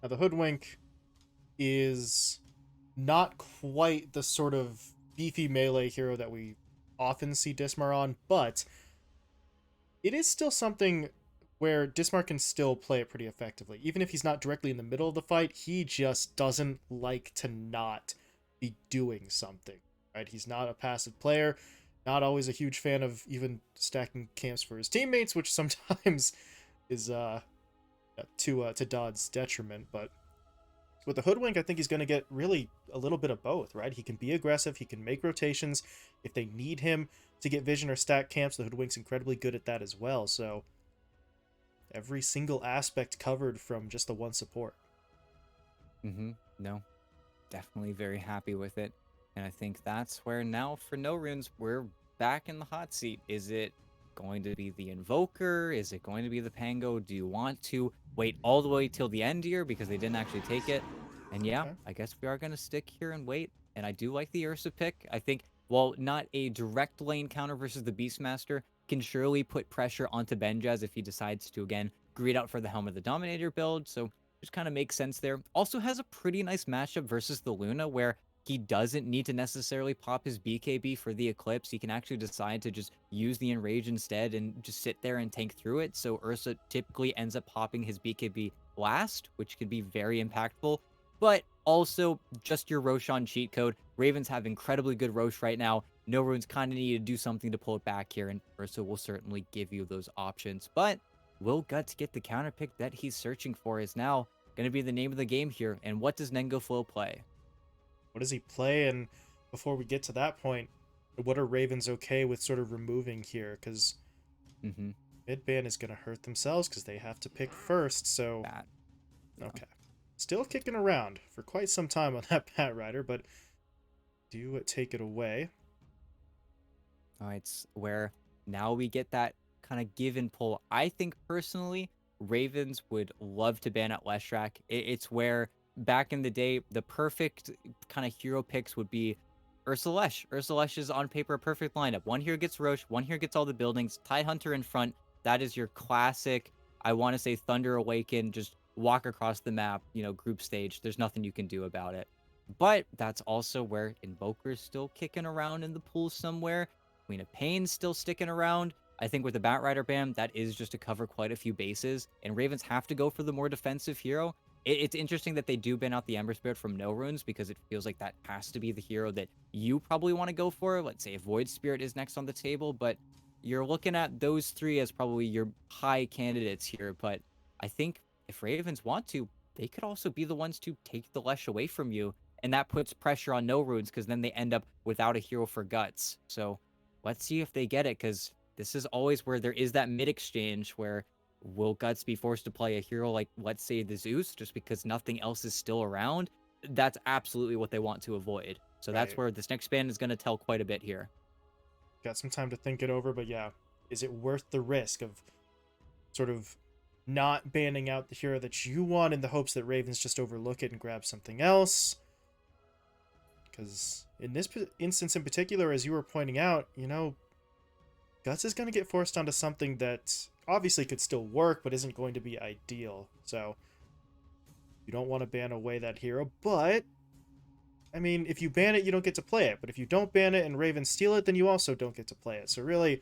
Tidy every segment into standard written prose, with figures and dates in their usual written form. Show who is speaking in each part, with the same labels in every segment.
Speaker 1: Now, the Hoodwink is not quite the sort of beefy melee hero that we often see Dismar on, but it is still something where Dismar can still play it pretty effectively. Even if he's not directly in the middle of the fight, he just doesn't like to not be doing something. Right? He's not a passive player, not always a huge fan of even stacking camps for his teammates, which sometimes is to Dodd's detriment. But with the Hoodwink, I think he's going to get really a little bit of both, right? He can be aggressive, he can make rotations if they need him to get vision or stack camps. The Hoodwink's incredibly good at that as well. So every single aspect covered from just the one support.
Speaker 2: No, definitely very happy with it. And I think that's where now for NoRunes, we're back in the hot seat. Is it going to be the Invoker? Is it going to be the Pango? Do you want to wait all the way till the end here because they didn't actually take it? And yeah,
Speaker 1: Okay.
Speaker 2: I guess we are going to stick here and wait. And I do like the Ursa pick. I think, while not a direct lane counter versus the Beastmaster, can surely put pressure onto Benjaz if he decides to, again, greed out for the Helm of the Dominator build. So just kind of makes sense there. Also has a pretty nice matchup versus the Luna where he doesn't need to necessarily pop his BKB for the Eclipse. He can actually decide to just use the Enrage instead and just sit there and tank through it. So Ursa typically ends up popping his BKB last, which could be very impactful. But also just your Roshan cheat code. Ravens have incredibly good Rosh right now. NoRunes kind of need to do something to pull it back here, and Ursa will certainly give you those options. But will Guts get the counter pick that he's searching for is now going to be the name of the game here. And what does Nengo Flow play?
Speaker 1: What does he play? And before we get to that point, what are Ravens okay with sort of removing here? Because
Speaker 2: Mm-hmm.
Speaker 1: mid ban is going to hurt themselves because they have to pick first. So,
Speaker 2: Bat. Yeah.
Speaker 1: okay. Still kicking around for quite some time on that Bat Rider, but do take it away.
Speaker 2: All right, it's where now we get that kind of give and pull. I think personally, Ravens would love to ban at Leshrac. It's where back in the day, the perfect kind of hero picks would be Ursa Lesh. Ursa Lesh is on paper a perfect lineup. One here gets Roche, one here gets all the buildings, Tidehunter in front. That is your classic, I want to say Thunder Awaken, just walk across the map, group stage. There's nothing you can do about it. But that's also where Invoker's still kicking around in the pool somewhere. Queen of Pain's still sticking around. I think with the Batrider ban, that is just to cover quite a few bases, and Ravens have to go for the more defensive hero. It's interesting that they do ban out the Ember Spirit from NoRunes because it feels like that has to be the hero that you probably want to go for. Let's say if Void Spirit is next on the table, but you're looking at those three as probably your high candidates here. But I think if Ravens want to, they could also be the ones to take the Lesh away from you, and that puts pressure on NoRunes because then they end up without a hero for Guts. So let's see if they get it, because this is always where there is that mid exchange where will Guts be forced to play a hero like, let's say, the Zeus, just because nothing else is still around? That's absolutely what they want to avoid. So that's
Speaker 1: Right.
Speaker 2: where this next ban is going to tell quite a bit here.
Speaker 1: Got some time to think it over, but yeah, is it worth the risk of sort of not banning out the hero that you want in the hopes that Ravens just overlook it and grab something else? Because in this instance in particular, as you were pointing out, Guts is going to get forced onto something that obviously could still work, but isn't going to be ideal. So you don't want to ban away that hero, but I mean, if you ban it, you don't get to play it. But if you don't ban it and Ravens steal it, then you also don't get to play it. So really,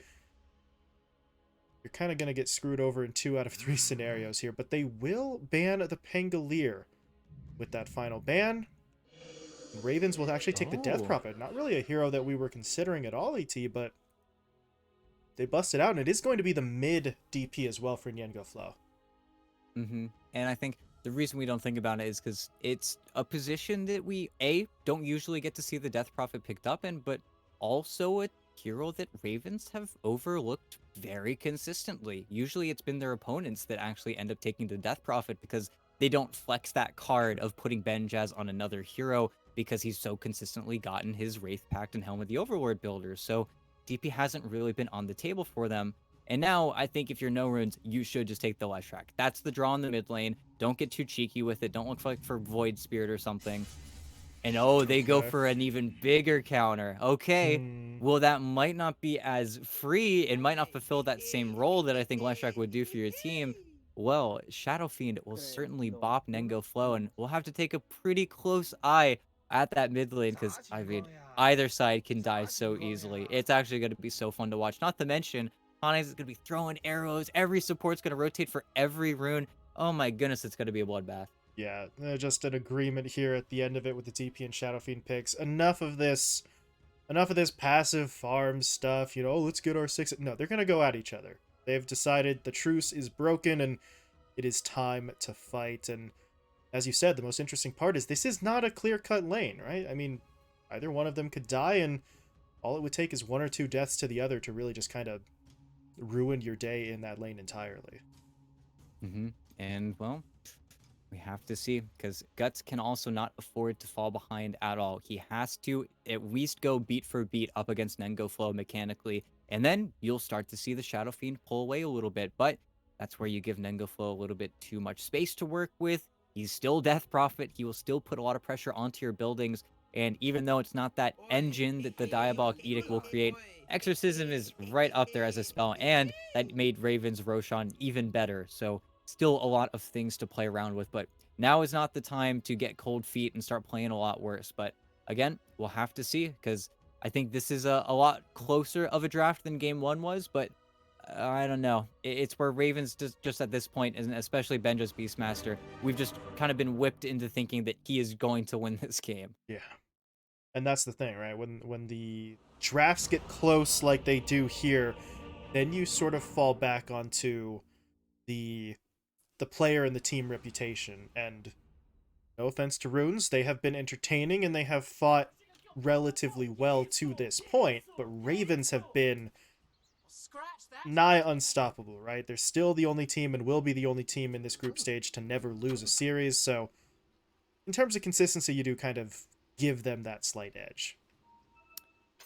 Speaker 1: you're kind of going to get screwed over in 2 out of 3 scenarios here. But they will ban the Pangolier with that final ban. Ravens will actually take the Death
Speaker 2: Oh.
Speaker 1: Prophet. Not really a hero that we were considering at all, ET, but they busted out, and it is going to be the mid DP as well for Nyengo Flow.
Speaker 2: And I think the reason we don't think about it is because it's a position that we, don't usually get to see the Death Prophet picked up in, but also a hero that Ravens have overlooked very consistently. Usually it's been their opponents that actually end up taking the Death Prophet because they don't flex that card of putting Benjaz on another hero because he's so consistently gotten his Wraith Pact and Helm of the Overlord builders. So DP hasn't really been on the table for them. And now I think if you're NoRunes, you should just take the Leshrac. That's the draw in the mid lane. Don't get too cheeky with it. Don't look like for Void Spirit or something. And oh, they go
Speaker 1: Okay.
Speaker 2: for an even bigger counter. Okay.
Speaker 1: Hmm.
Speaker 2: Well, that might not be as free. It might not fulfill that same role that I think Leshrac would do for your team. Well, Shadow Fiend will certainly bop Nengo Flow, and we'll have to take a pretty close eye at that mid lane because, I mean, either side can die so easily. It's actually going to be so fun to watch. Not to mention, Hannes is going to be throwing arrows. Every support's going to rotate for every rune. Oh my goodness, it's going to be a bloodbath.
Speaker 1: Yeah, just an agreement here at the end of it with the TP and Shadow Fiend picks. Enough of this passive farm stuff. Oh, let's get our six. No, they're gonna go at each other. They've decided the truce is broken and it is time to fight. And as you said, the most interesting part is this is not a clear-cut lane, right? I mean, either one of them could die, and all it would take is one or two deaths to the other to really just kind of ruin your day in that lane entirely.
Speaker 2: And, well, we have to see, because Guts can also not afford to fall behind at all. He has to at least go beat for beat up against Nengo Flow mechanically, and then you'll start to see the Shadow Fiend pull away a little bit, but that's where you give Nengo Flow a little bit too much space to work with. He's still Death Prophet. He will still put a lot of pressure onto your buildings, and even though it's not that engine that the Diabolic Edict will create, Exorcism is right up there as a spell, and that made Raven's Roshan even better, so still a lot of things to play around with, but now is not the time to get cold feet and start playing a lot worse. But again, we'll have to see, because I think this is a lot closer of a draft than game one was, but I don't know. It's where Ravens just at this point, and especially Benja's Beastmaster, we've just kind of been whipped into thinking that he is going to win this game.
Speaker 1: Yeah, and that's the thing, right? When the drafts get close like they do here, then you sort of fall back onto the player and the team reputation. And no offense to Runes, they have been entertaining and they have fought relatively well to this point, but Ravens have been nigh unstoppable, right? They're still the only team and will be the only team in this group stage to never lose a series, so in terms of consistency, you do kind of give them that slight edge.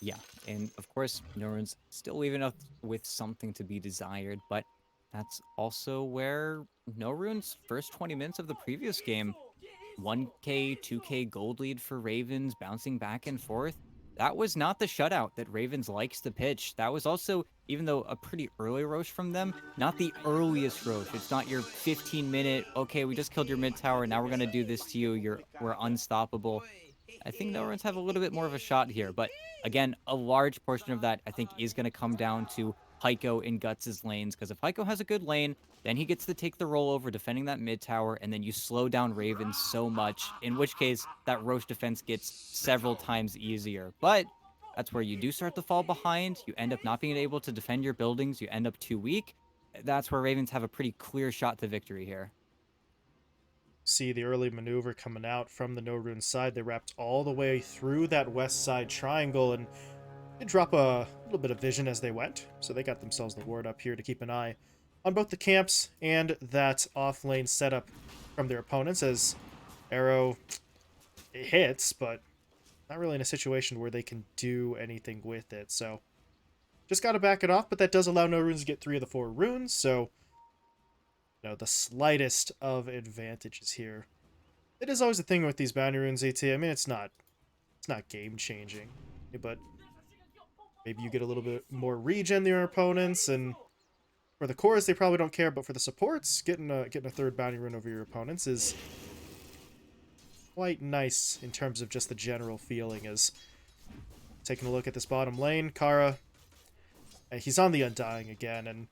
Speaker 2: Yeah, and of course, NoRunes still leaving us with something to be desired, but that's also where NoRunes' first 20 minutes of the previous game, 1K, 2K gold lead for Ravens, bouncing back and forth. That was not the shutout that Ravens likes to pitch. That was also, even though a pretty early Roche from them, not the earliest Roche. It's not your 15-minute, okay, we just killed your mid tower, now we're going to do this to you, we're unstoppable. I think NoRunes have a little bit more of a shot here, but again, a large portion of that I think is going to come down to Heiko in Guts' lanes, because if Heiko has a good lane, then he gets to take the role over defending that mid tower, and then you slow down Ravens so much, in which case that Roche defense gets several times easier. But that's where you do start to fall behind. You end up not being able to defend your buildings. You end up too weak. That's where Ravens have a pretty clear shot to victory here.
Speaker 1: See the early maneuver coming out from the NoRunes side. They wrapped all the way through that west side triangle and did drop a little bit of vision as they went, so they got themselves the ward up here to keep an eye on both the camps and that off-lane setup from their opponents, as Arrow hits, but not really in a situation where they can do anything with it, so just got to back it off, but that does allow NoRunes to get 3 of the 4 runes, so the slightest of advantages here. It is always a thing with these bounty runes, AT. I mean, it's not game-changing, but maybe you get a little bit more regen than your opponents, and for the cores, they probably don't care, but for the supports, getting a third bounty rune over your opponents is quite nice in terms of just the general feeling. As taking a look at this bottom lane, Kara, he's on the Undying again, and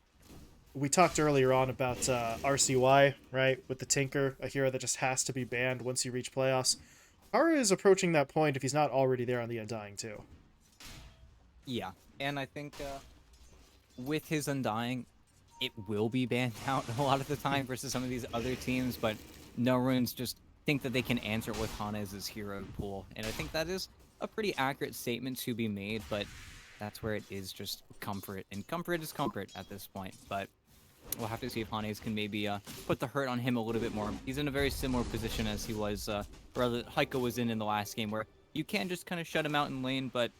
Speaker 1: we talked earlier on about RCY, right, with the Tinker, a hero that just has to be banned once you reach playoffs. Kara is approaching that point if he's not already there on the Undying too.
Speaker 2: Yeah, and I think with his Undying, it will be banned out a lot of the time versus some of these other teams, but NoRunes just think that they can answer it with Hannes' hero pool, and I think that is a pretty accurate statement to be made, but that's where it is just comfort, and comfort is comfort at this point, but we'll have to see if Hannes can maybe put the hurt on him a little bit more. He's in a very similar position as he was, or rather Heiko was in the last game, where you can just kind of shut him out in lane, but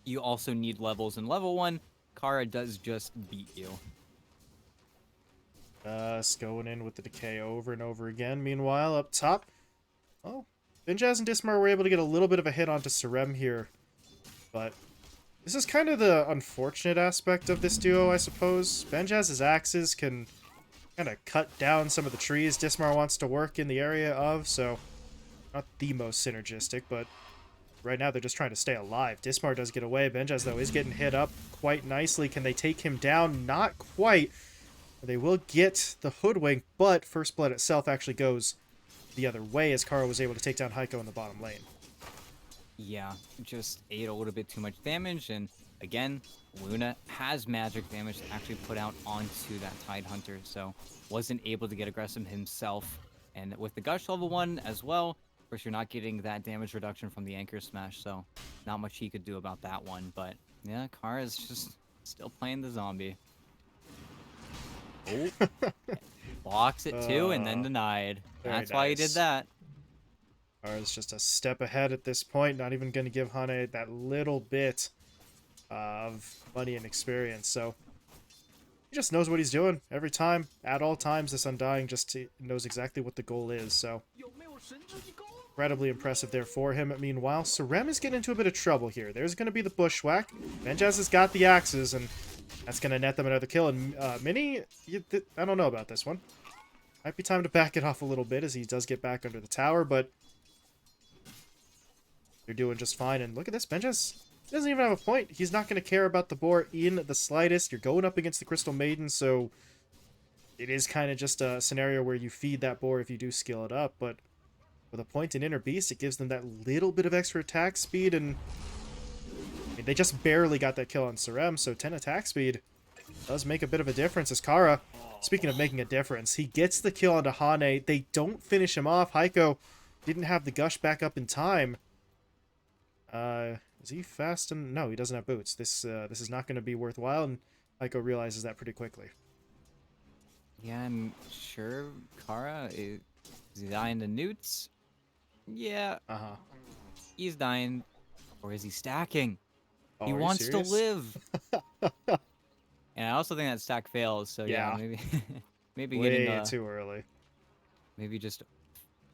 Speaker 2: you also need levels, and level 1, Kara does just beat you.
Speaker 1: Going in with the decay over and over again. Meanwhile, up top, oh, Benjaz and Dismar were able to get a little bit of a hit onto Sarem here, but this is kind of the unfortunate aspect of this duo, I suppose. Benjaz's axes can kind of cut down some of the trees Dismar wants to work in the area of, so not the most synergistic, but right now they're just trying to stay alive. Dismar does get away. Benjaz, though, is getting hit up quite nicely. Can they take him down? Not quite. They will get the Hoodwink, but First Blood itself actually goes the other way as Kara was able to take down Heiko in the bottom lane.
Speaker 2: Yeah, just ate a little bit too much damage, and again, Luna has magic damage to actually put out onto that Tidehunter, so wasn't able to get aggressive himself. And with the Gush level 1 as well, of course you're not getting that damage reduction from the Anchor Smash, so not much he could do about that one. But yeah, Kara's just still playing the zombie. Oh, blocks it too, and then denied.
Speaker 1: Very
Speaker 2: That's why he did
Speaker 1: nice.
Speaker 2: that.
Speaker 1: Kara's just a step ahead at this point, not even going to give Hane that little bit of money and experience, so he just knows what he's doing every time. At all times, this Undying just knows exactly what the goal is, so incredibly impressive there for him. Meanwhile, Sarem is getting into a bit of trouble here. There's going to be the Bushwhack. Benjaz has got the axes, and that's going to net them another kill. And Mini, I don't know about this one. Might be time to back it off a little bit as he does get back under the tower, but they're doing just fine. And look at this, Benjaz doesn't even have a point. He's not going to care about the boar in the slightest. You're going up against the Crystal Maiden, so it is kind of just a scenario where you feed that boar if you do skill it up, but with a point in Inner Beast, it gives them that little bit of extra attack speed, and I mean, they just barely got that kill on Sarem, so 10 attack speed does make a bit of a difference as Kara, speaking of making a difference, he gets the kill onto Hane. They don't finish him off. Heiko didn't have the Gush back up in time. Is he fast? No, he doesn't have boots. This is not going to be worthwhile, and Heiko realizes that pretty quickly.
Speaker 2: Yeah, I'm sure Kara is he dying to newts? Yeah,
Speaker 1: Uh-huh.
Speaker 2: he's dying. Or is he stacking?
Speaker 1: Oh,
Speaker 2: He
Speaker 1: are you
Speaker 2: wants to
Speaker 1: serious?
Speaker 2: live. And I also think that stack fails, so yeah,
Speaker 1: Yeah.
Speaker 2: maybe maybe getting
Speaker 1: Way too early.
Speaker 2: maybe just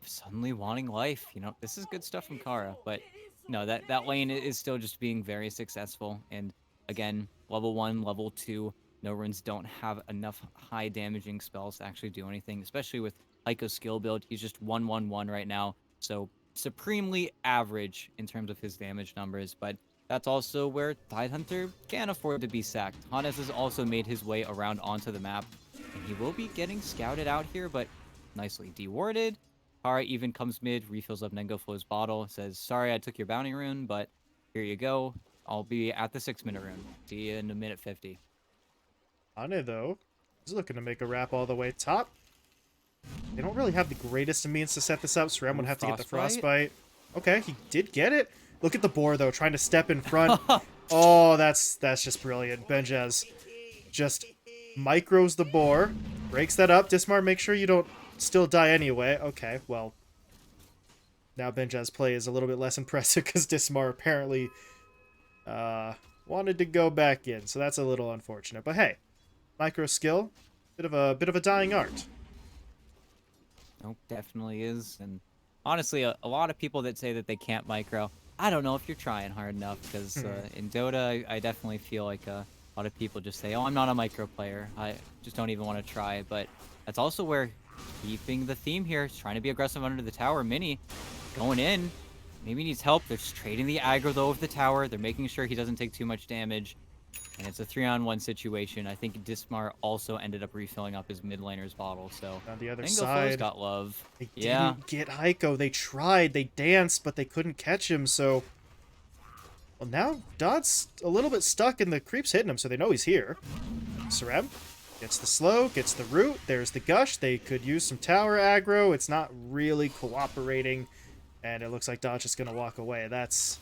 Speaker 2: suddenly wanting life. This is good stuff from Kara, but no, that lane is still just being very successful. And again, level 1, level 2, NoRunes don't have enough high damaging spells to actually do anything, especially with Heiko's skill build. He's just 1-1-1 right now, so supremely average in terms of his damage numbers, but that's also where Tidehunter can afford to be sacked. Hannes has also made his way around onto the map, and he will be getting scouted out here, but nicely dewarded. Kara even comes mid, refills up Nengo Flow's bottle, says, sorry I took your bounty rune, but here you go. I'll be at the 6-minute rune. See you in a minute 50.
Speaker 1: Hane, though, is looking to make a wrap all the way top. They don't really have the greatest of means to set this up. Sarem would have to get the Frostbite. Okay, he did get it. Look at the boar, though, trying to step in front. Oh, that's just brilliant. Benjaz just micros the boar, breaks that up. Dismar, make sure you don't still die anyway. Okay, well, now Benjaz's play is a little bit less impressive because Dismar apparently wanted to go back in, so that's a little unfortunate. But hey, micro skill, bit of a dying art.
Speaker 2: Nope, definitely is. And honestly, a lot of people that say that they can't micro, I don't know if you're trying hard enough, because in Dota, I definitely feel like a lot of people just say, oh, I'm not a micro player. I just don't even want to try. But that's also where keeping the theme here is trying to be aggressive under the tower. Mini going in. Maybe needs help. They're just trading the aggro, though, of the tower. They're making sure he doesn't take too much damage. And it's a 3-on-1 situation. I think Dismar also ended up refilling up his mid laner's bottle. So
Speaker 1: On the other
Speaker 2: Mango Flow's
Speaker 1: side,
Speaker 2: got love.
Speaker 1: they
Speaker 2: Yeah.
Speaker 1: didn't get Heiko. They tried, they danced, but they couldn't catch him, so... Well, now Dot's a little bit stuck and the creep's hitting him, so they know he's here. Sarem gets the slow, gets the root, there's the gush. They could use some tower aggro. It's not really cooperating, and it looks like Dot's just going to walk away. That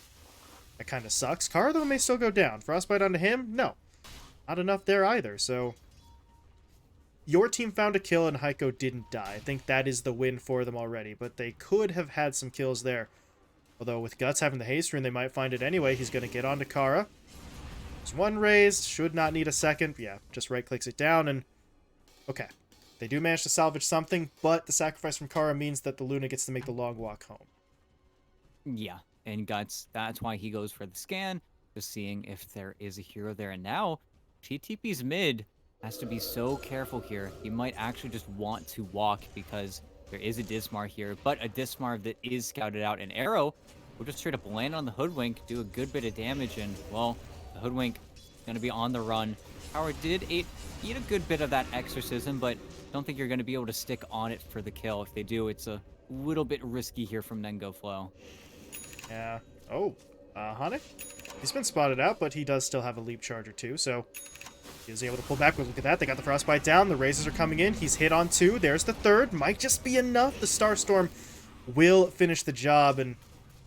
Speaker 1: kind of sucks. Kara, though, may still go down. Frostbite onto him? No. Not enough there either, so... Your team found a kill and Heiko didn't die. I think that is the win for them already, but they could have had some kills there. Although with Guts having the haste rune, they might find it anyway. He's going to get onto Kara. There's one raised. Should not need a second. Yeah, just right-clicks it down and... Okay. They do manage to salvage something, but the sacrifice from Kara means that the Luna gets to make the long walk home.
Speaker 2: Yeah, and Guts, that's why he goes for the scan, just seeing if there is a hero there. And now, TTP's mid. Has to be so careful here. He might actually just want to walk because there is a Dismar here, but a Dismar that is scouted out. An arrow will just straight up land on the Hoodwink, do a good bit of damage, and, well, the Hoodwink going to be on the run. Tower did eat a good bit of that Exorcism, but don't think you're going to be able to stick on it for the kill. If they do, it's a little bit risky here from Nengo Flow.
Speaker 1: Yeah. Oh, Hane? He's been spotted out, but he does still have a leap charge or two, so he is able to pull back. Look at that. They got the Frostbite down. The Razors are coming in. He's hit on 2. There's the 3rd. Might just be enough. The Starstorm will finish the job, and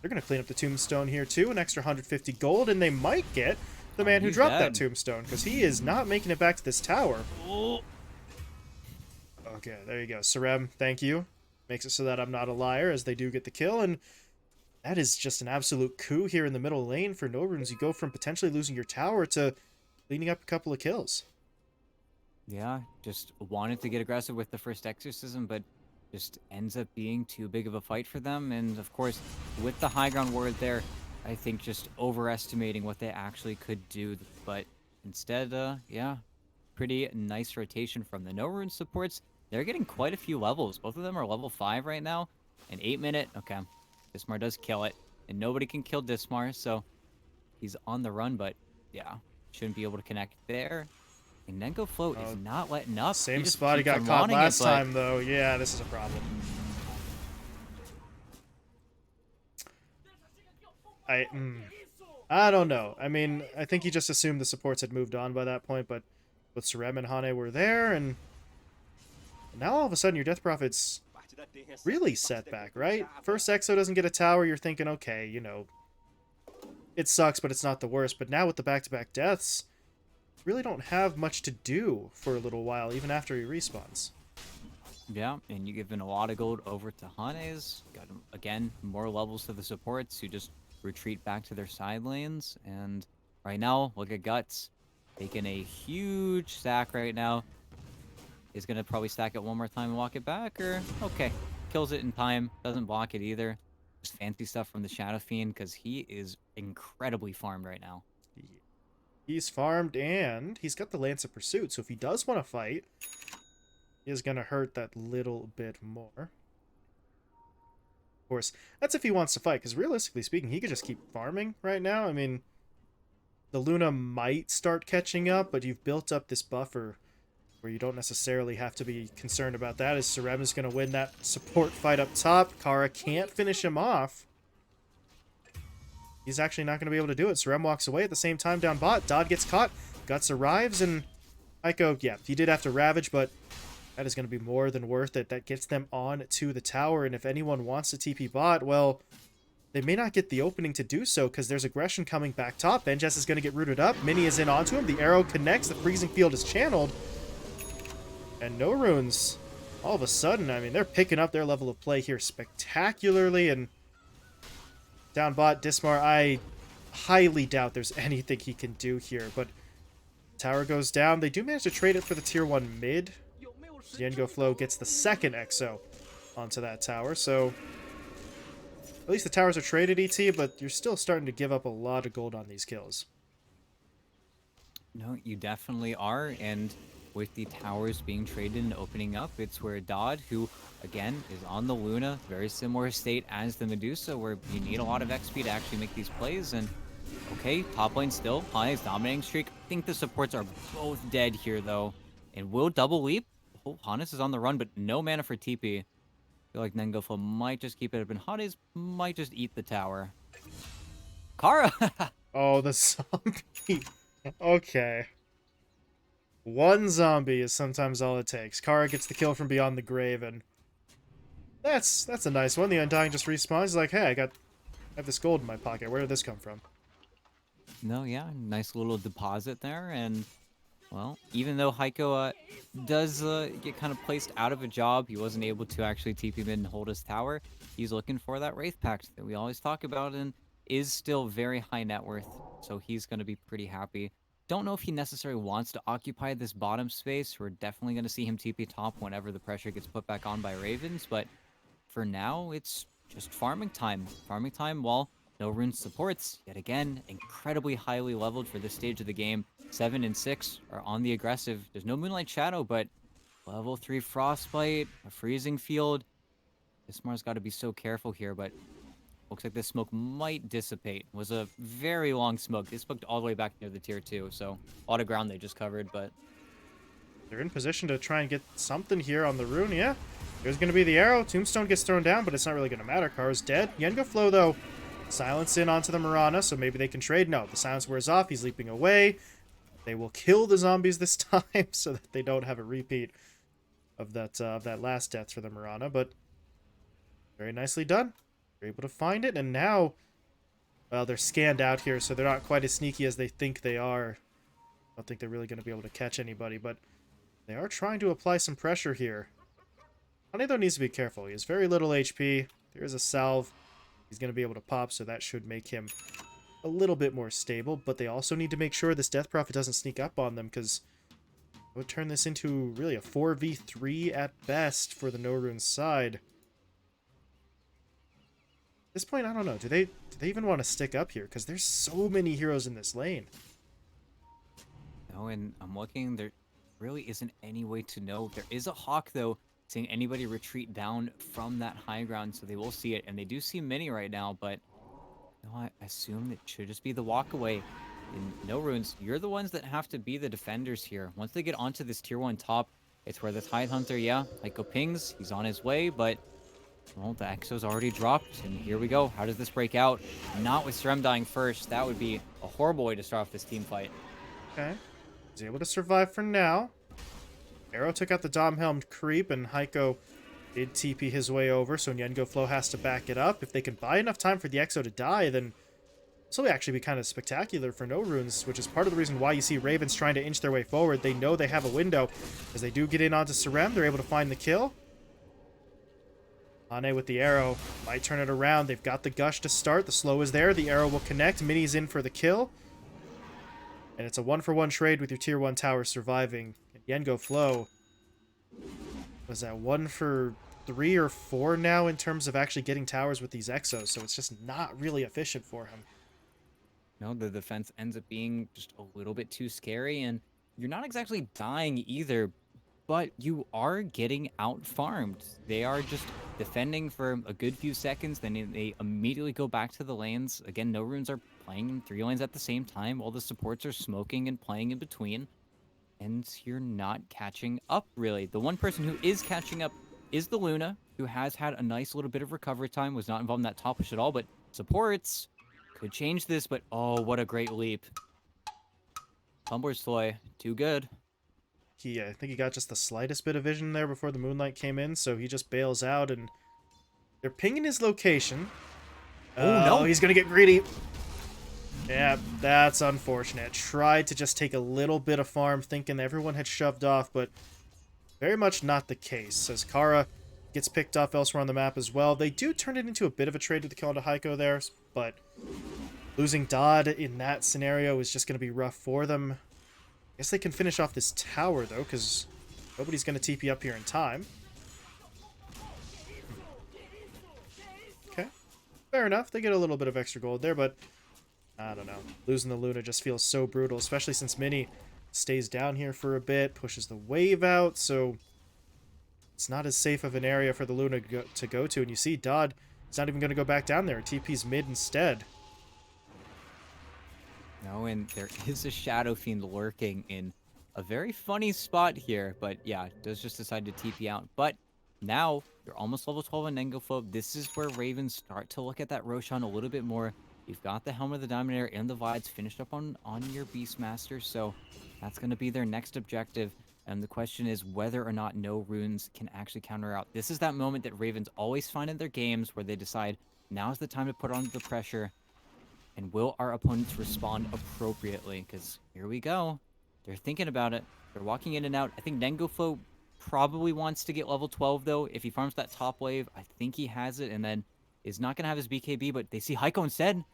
Speaker 1: they're going to clean up the Tombstone here, too. An extra 150 gold, and they might get the man who dropped that Tombstone, because he is not making it back to this tower.
Speaker 2: Oh.
Speaker 1: Okay, there you go. Sarem, thank you. Makes it so that I'm not a liar, as they do get the kill, and that is just an absolute coup here in the middle lane for NoRunes. You go from potentially losing your tower to cleaning up a couple of kills.
Speaker 2: Yeah, just wanted to get aggressive with the first Exorcism, but just ends up being too big of a fight for them. And of course, with the high ground ward there, I think just overestimating what they actually could do. But instead, yeah, pretty nice rotation from the NoRunes supports. They're getting quite a few levels. Both of them are level 5 right now. An 8-minute, okay. Dismar does kill it, and nobody can kill Dismar, so he's on the run, but yeah, shouldn't be able to connect there. And Nengo Float is not letting up.
Speaker 1: Same spot he got caught last time, though. Yeah, this is a problem. I don't know. I mean, I think he just assumed the supports had moved on by that point, but both Sarem and Hane were there, and now all of a sudden your Death Prophet's really set back, right? First Exo doesn't get a tower, you're thinking, okay, you know, it sucks, but it's not the worst. But now with the back-to-back deaths, really don't have much to do for a little while, even after he respawns.
Speaker 2: Yeah, and you giving a lot of gold over to Hanes. Got, again, more levels to the supports who just retreat back to their side lanes. And right now, look at Guts. Taking a huge stack right now. Is going to probably stack it one more time and walk it back, or... Okay, kills it in time. Doesn't block it either. Just fancy stuff from the Shadow Fiend, because he is incredibly farmed right now.
Speaker 1: He's farmed, and he's got the Lance of Pursuit, so if he does want to fight, he is going to hurt that little bit more. Of course, that's if he wants to fight, because realistically speaking, he could just keep farming right now. I mean, the Luna might start catching up, but you've built up this buffer where you don't necessarily have to be concerned about that, as Sarem is going to win that support fight up top. Kara can't finish him off. He's actually not going to be able to do it. Sarem walks away at the same time down bot. Dodd gets caught. Guts arrives, and Aiko, yeah, he did have to Ravage, but that is going to be more than worth it. That gets them on to the tower, and if anyone wants to TP bot, well, they may not get the opening to do so, because there's aggression coming back top. Benjess is going to get rooted up. Mini is in onto him. The arrow connects. The freezing field is channeled. And NoRunes, all of a sudden, I mean, they're picking up their level of play here spectacularly, and down bot, Dismar, I highly doubt there's anything he can do here, but tower goes down. They do manage to trade it for the tier 1 mid. Yengo Flow gets the second Exo onto that tower, so at least the towers are traded, ET, but you're still starting to give up a lot of gold on these kills.
Speaker 2: No, you definitely are, and with the towers being traded and opening up, it's where Dodd, who, again, is on the Luna, very similar state as the Medusa, where you need a lot of XP to actually make these plays, and okay, top lane still, Hane's dominating streak. I think the supports are both dead here, though, and will double leap. Oh, Hannes is on the run, but no mana for TP. I feel like Nengoflo might just keep it up, and Hannes might just eat the tower. Kara!
Speaker 1: Oh, the zombie. Okay. One zombie is sometimes all it takes. Kara gets the kill from beyond the grave, and that's a nice one. The Undying just respawns. He's like, hey, I have this gold in my pocket. Where did this come from?
Speaker 2: No, yeah, nice little deposit there, and well, even though Heiko does get kind of placed out of a job, he wasn't able to actually TP mid and hold his tower. He's looking for that Wraith Pact that we always talk about, and is still very high net worth, so he's going to be pretty happy. Don't know if he necessarily wants to occupy this bottom space. We're definitely going to see him TP top whenever the pressure gets put back on by Ravens, but for now, it's just farming time. Farming time while NoRunes supports, yet again, incredibly highly leveled for this stage of the game. 7 and 6 are on the aggressive. There's no Moonlight Shadow, but level 3 Frostbite, a Freezing Field. Ismar's got to be so careful here, but looks like this smoke might dissipate. It was a very long smoke. They smoked all the way back near the tier 2, so a lot of ground they just covered, but...
Speaker 1: They're in position to try and get something here on the rune, yeah. There's going to be the arrow. Tombstone gets thrown down, but it's not really going to matter. Kara's dead. Yenga Flow, though, silence in onto the Mirana, so maybe they can trade. No, the silence wears off. He's leaping away. They will kill the zombies this time so that they don't have a repeat of that last death for the Mirana, but very nicely done. They're able to find it, and now, well, they're scanned out here, so they're not quite as sneaky as they think they are. I don't think they're really going to be able to catch anybody, but they are trying to apply some pressure here. Honey, though, needs to be careful. He has very little HP. There is a salve he's going to be able to pop, so that should make him a little bit more stable, but they also need to make sure this Death Prophet doesn't sneak up on them, because it would turn this into really a 4v3 at best for the NoRunes side. At this point, I don't know. Do they even want to stick up here? Because there's so many heroes in this lane.
Speaker 2: No, and I'm looking. There really isn't any way to know. There is a Hawk, though, seeing anybody retreat down from that high ground, so they will see it. And they do see many right now, but no, I assume it should just be the walk away. In NoRunes, you're the ones that have to be the defenders here. Once they get onto this tier 1 top, it's where the Tide Hunter, yeah, Heiko pings. He's on his way, but... well, the Exo's already dropped, and here we go. How does this break out? Not with Srem dying first. That would be a horrible way to start off this team fight.
Speaker 1: Okay. He's able to survive for now. Arrow took out the Dom-helmed creep, and Heiko did TP his way over, so Nyengo Flow has to back it up. If they can buy enough time for the Exo to die, then this will actually be kind of spectacular for NoRunes, which is part of the reason why you see Ravens trying to inch their way forward. They know they have a window. As they do get in onto Srem, they're able to find the kill. Ane with the arrow might turn it around. They've got the gush to start. The slow is there. The arrow will connect. Mini's in for the kill. And it's a 1-for-1 trade with your tier 1 tower surviving. And Yengo Flow was that 1 for 3 or 4 now in terms of actually getting towers with these Exos. So it's just not really efficient for him.
Speaker 2: No, the defense ends up being just a little bit too scary, and you're not exactly dying either, but you are getting out-farmed. They are just defending for a good few seconds, then they immediately go back to the lanes. Again, NoRunes are playing in 3 lanes at the same time, while the supports are smoking and playing in between, and you're not catching up, really. The one person who is catching up is the Luna, who has had a nice little bit of recovery time, was not involved in that top push at all, but supports could change this, but oh, what a great leap. Tumbler's Toy, too good.
Speaker 1: I think he got just the slightest bit of vision there before the moonlight came in, so he just bails out, and they're pinging his location.
Speaker 2: Oh, no.
Speaker 1: He's going to get greedy. Yeah, that's unfortunate. Tried to just take a little bit of farm, thinking everyone had shoved off, but very much not the case, as Kara gets picked off elsewhere on the map as well. They do turn it into a bit of a trade with the kill onto Heiko there, but losing Dodd in that scenario is just going to be rough for them. I guess they can finish off this tower, though, because nobody's going to TP up here in time. Okay. Fair enough. They get a little bit of extra gold there, but I don't know. Losing the Luna just feels so brutal, especially since Mini stays down here for a bit, pushes the wave out, so it's not as safe of an area for the Luna to go to. And you see Dodd is not even going to go back down there. TP's mid instead.
Speaker 2: No, and there is a Shadow Fiend lurking in a very funny spot here. But yeah, does just decide to TP out. But now you're almost level 12 on Nengophobe. This is where Ravens start to look at that Roshan a little bit more. You've got the Helm of the Dominator and the Vides finished up on your Beastmaster. So that's going to be their next objective. And the question is whether or not NoRunes can actually counter out. This is that moment that Ravens always find in their games where they decide now's the time to put on the pressure. And will our opponents respond appropriately? Because here we go. They're thinking about it. They're walking in and out. I think Nengofo probably wants to get level 12, though. If he farms that top wave, I think he has it. And then is not going to have his BKB, but they see Heiko instead.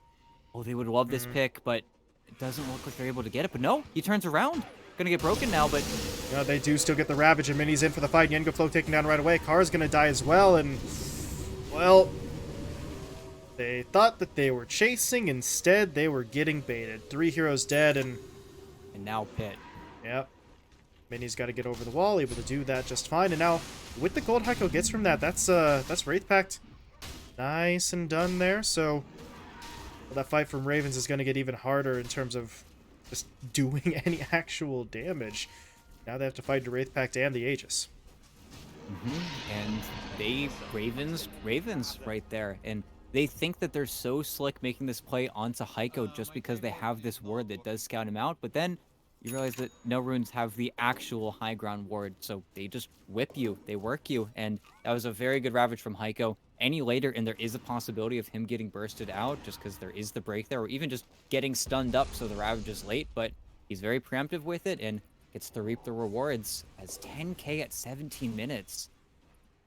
Speaker 2: Oh, they would love this pick, but it doesn't look like they're able to get it. But no, he turns around. Gonna get broken now, but...
Speaker 1: Yeah, they do still get the Ravage, and Mini's in for the fight. Yengo Flow taken down right away. Kara's gonna die as well, and... well... They thought that they were chasing, instead they were getting baited. 3 heroes dead, and
Speaker 2: And now Pit.
Speaker 1: yep. Minnie's got to get over the wall, able to do that just fine. And now, with the gold Heiko gets from that, that's Wraith Pact nice and done there. So that fight from Ravens is going to get even harder in terms of just doing any actual damage. Now they have to fight the Wraith Pact and the Aegis.
Speaker 2: And they Ravens right there, and they think that they're so slick making this play onto Heiko just because they have this ward that does scout him out, but then you realize that NoRunes have the actual high ground ward, so they just whip you, they work you, and that was a very good ravage from Heiko. Any later, and there is a possibility of him getting bursted out just because there is the break there, or even just getting stunned up so the ravage is late, but he's very preemptive with it and gets to reap the rewards as 10k at 17 minutes.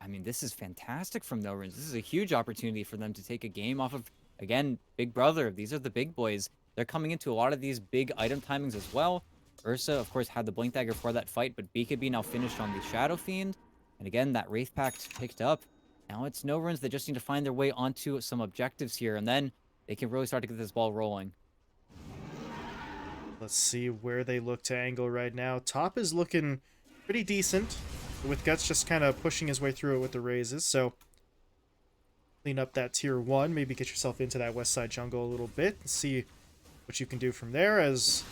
Speaker 2: I mean, this is fantastic from NoRunes. This is a huge opportunity for them to take a game off of, again, Big Brother. These are the big boys. They're coming into a lot of these big item timings as well. Ursa, of course, had the Blink Dagger for that fight, but BKB now finished on the Shadow Fiend. And again, that Wraith Pact picked up. Now it's NoRunes. They just need to find their way onto some objectives here, and then they can really start to get this ball rolling.
Speaker 1: Let's see where they look to angle right now. Top is looking pretty decent, with Guts just kind of pushing his way through it with the raises. So clean up that tier 1, maybe get yourself into that west side jungle a little bit and see what you can do from there, as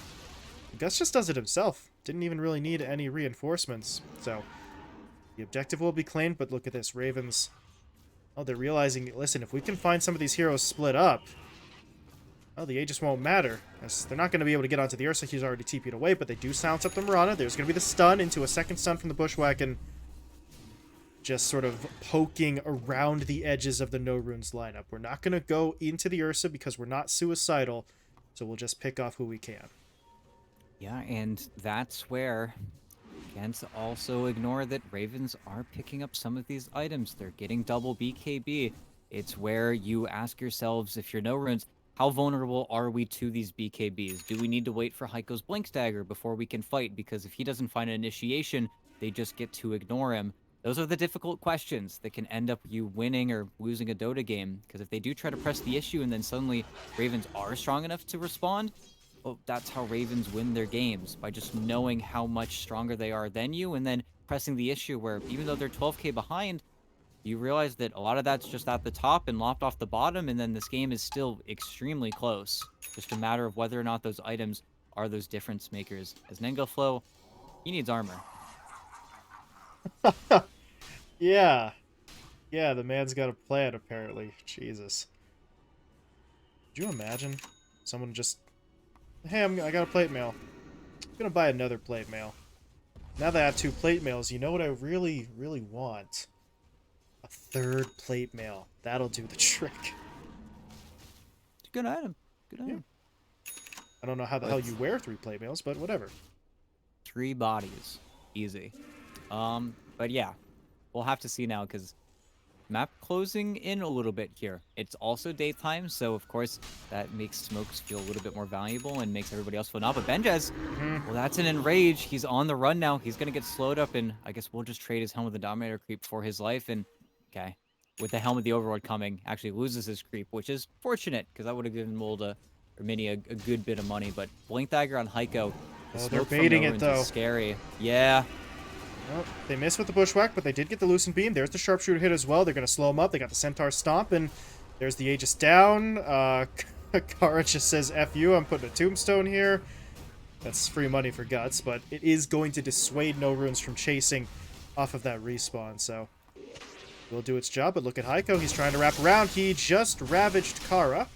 Speaker 1: Guts just does it himself. Didn't even really need any reinforcements. So the objective will be claimed, but look at this. Ravens, oh, they're realizing, listen, if we can find some of these heroes split up, oh, the Aegis won't matter. As they're not going to be able to get onto the Ursa. He's already TP'd away, but they do silence up the Mirana. There's going to be the stun into a second stun from the Bushwhack, and just sort of poking around the edges of the NoRunes lineup. We're not going to go into the Ursa because we're not suicidal, so we'll just pick off who we can.
Speaker 2: Yeah, and that's where can't also ignore that Ravens are picking up some of these items. They're getting double BKB. It's where you ask yourselves, if you're NoRunes, how vulnerable are we to these BKBs? Do we need to wait for Heiko's Blink Dagger before we can fight? Because if he doesn't find an initiation, they just get to ignore him. Those are the difficult questions that can end up you winning or losing a Dota game. Because if they do try to press the issue and then suddenly Ravens are strong enough to respond, well, that's how Ravens win their games, by just knowing how much stronger they are than you and then pressing the issue where even though they're 12k behind, you realize that a lot of that's just at the top and lopped off the bottom, and then this game is still extremely close. Just a matter of whether or not those items are those difference makers. As Nengaflow, he needs armor.
Speaker 1: Yeah. Yeah, the man's got a plan, apparently. Jesus. Could you imagine someone just... Hey, I got a plate mail. I'm gonna buy another plate mail. Now that I have 2 plate mails, you know what I really, really want? A 3rd plate mail. That'll do the trick.
Speaker 2: It's a good item. Good item.
Speaker 1: Yeah. I don't know how the hell you wear 3 plate mails, but whatever.
Speaker 2: 3 bodies. Easy. But yeah. We'll have to see now, because map closing in a little bit here. It's also daytime, so of course that makes smokes feel a little bit more valuable and makes everybody else feel not. But Benjez, well, that's an enrage. He's on the run now. He's gonna get slowed up, and I guess we'll just trade his helm with the Dominator creep for his life. And okay, with the helm of the Overlord coming, actually loses his creep, which is fortunate because that would have given Molda or Mini a good bit of money. But Blink Dagger on Heiko.
Speaker 1: Oh, they're baiting it though.
Speaker 2: Scary. Yeah.
Speaker 1: Well, they missed with the Bushwhack, but they did get the Lucent Beam. There's the Sharpshooter hit as well. They're going to slow him up. They got the Centaur Stomp, and there's the Aegis down. Kara just says, F you, I'm putting a Tombstone here. That's free money for Guts, but it is going to dissuade NoRunes from chasing off of that respawn, so will do its job. But look at Heiko. He's trying to wrap around. He just ravaged Kara.